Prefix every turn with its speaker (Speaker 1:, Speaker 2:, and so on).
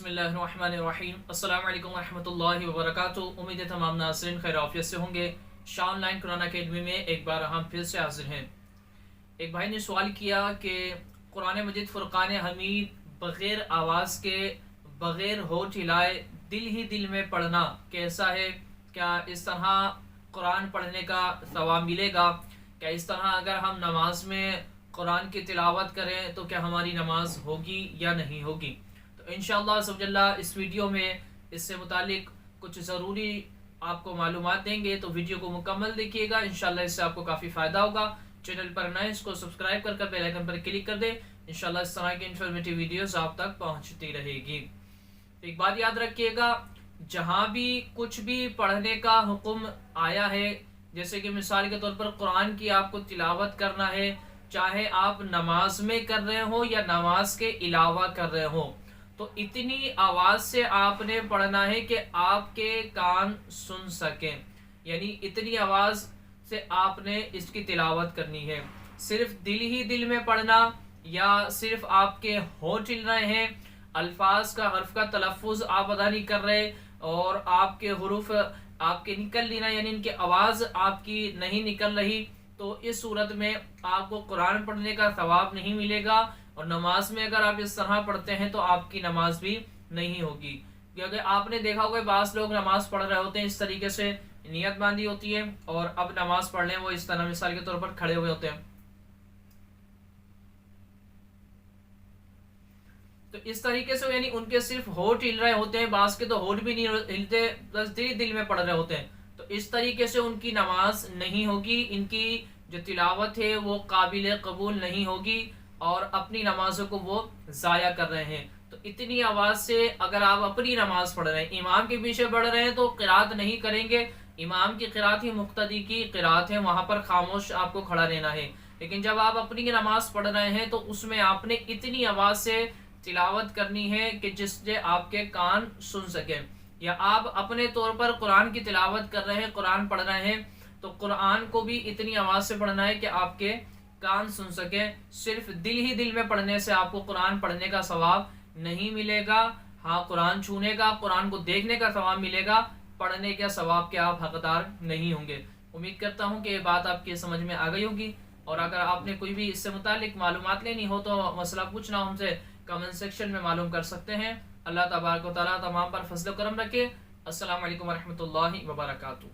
Speaker 1: बिस्मिल्लाहिर्रहमानिर्रहीम। अस्सलाम वालेकुम वरहमतुल्लाहि वबरकातुहू। उम्मीद है तमाम नाज़रीन खैर आफियत से होंगे। शाह ऑनलाइन कुरान अकेडमी में एक बार हम फिर से हाजिर हैं। एक भाई ने सवाल किया कि कुरान मजीद फ़ुरक़ान हमीद बग़ैर आवाज़ के, बग़ैर होठ हिलाए, दिल ही दिल में पढ़ना कैसा है? क्या इस तरह कुरान पढ़ने का सवाब मिलेगा? क्या इस तरह अगर हम नमाज में कुरान की तिलावत करें तो क्या हमारी नमाज होगी या नहीं होगी? तो इंशाअल्लाह सब्जल्ला इस वीडियो में इससे मुतालिक कुछ ज़रूरी आपको मालूमात देंगे, तो वीडियो को मुकम्मल देखिएगा। इंशाअल्लाह इससे आपको काफ़ी फ़ायदा होगा। चैनल पर नए इसको सब्सक्राइब कर बेल आइकन पर क्लिक कर दें। इंशाअल्लाह इस तरह की इन्फॉर्मेटिव वीडियोस आप तक पहुंचती रहेगी। तो एक बात याद रखिएगा, जहाँ भी कुछ भी पढ़ने का हुक्म आया है, जैसे कि मिसाल के तौर पर कुरान की आपको तिलावत करना है, चाहे आप नमाज में कर रहे हो या नमाज के अलावा कर रहे हो, तो इतनी आवाज़ से आपने पढ़ना है कि आपके कान सुन सकें। यानी इतनी आवाज़ से आपने इसकी तिलावत करनी है। सिर्फ दिल ही दिल में पढ़ना या सिर्फ आपके होंठ हिल रहे हैं, अल्फाज का हर्फ का तलफ़ुज़ आप अदा नहीं कर रहे और आपके हुरूफ आपके निकल लेना, यानी इनकी आवाज़ आपकी नहीं निकल रही, तो इस सूरत में आपको कुरान पढ़ने का सवाब नहीं मिलेगा। और नमाज में अगर आप इस तरह पढ़ते हैं तो आपकी नमाज भी नहीं होगी। क्योंकि आपने देखा होगा बाज़ लोग नमाज पढ़ रहे होते हैं, इस तरीके से नियत बांधी होती है और अब नमाज पढ़ लें वो इस तरह मिसाल के तौर पर खड़े हुए होते हैं, तो इस तरीके से यानी उनके सिर्फ होठ हिल रहे होते हैं, बास के तो होठ भी नहीं हिलते, बस दिल दिल में पढ़ रहे होते हैं। तो इस तरीके से उनकी नमाज नहीं होगी, इनकी जो तिलावत है वो काबिल कबूल नहीं होगी और अपनी नमाजों को वो ज़ाया कर रहे हैं। तो इतनी आवाज़ से अगर आप अपनी नमाज पढ़ रहे हैं, इमाम के पीछे पढ़ रहे हैं, तो क़िरात नहीं करेंगे। इमाम की क़िरात ही मुक्तदी की क़िरात है, वहाँ पर खामोश आपको खड़ा रहना है। लेकिन जब आप अपनी नमाज पढ़ रहे हैं तो उसमें आपने इतनी आवाज़ से तिलावत करनी है कि जिससे आपके कान सुन सकें। या आप अपने तौर पर कुरान की तिलावत कर रहे हैं, कुरान पढ़ रहे हैं, तो कुरान को भी इतनी आवाज़ से पढ़ना है कि आपके कान सुन सकें। सिर्फ दिल ही दिल में पढ़ने से आपको कुरान पढ़ने का सवाब नहीं मिलेगा। हाँ, कुरान छूने का, कुरान को देखने का सवाब मिलेगा, पढ़ने के सवाब के आप हकदार नहीं होंगे। उम्मीद करता हूँ कि ये बात आपकी समझ में आ गई होगी। और अगर आपने कोई भी इससे मुतालिक मालूमात लेनी हो तो मसला पूछना हो हमसे कमेंट सेक्शन में मालूम कर सकते हैं। अल्लाह तबारक व तआला तमाम पर फज़ल व करम रखे। अस्सलाम वालेकुम वरहमतुल्लाहि वबरकातुहू।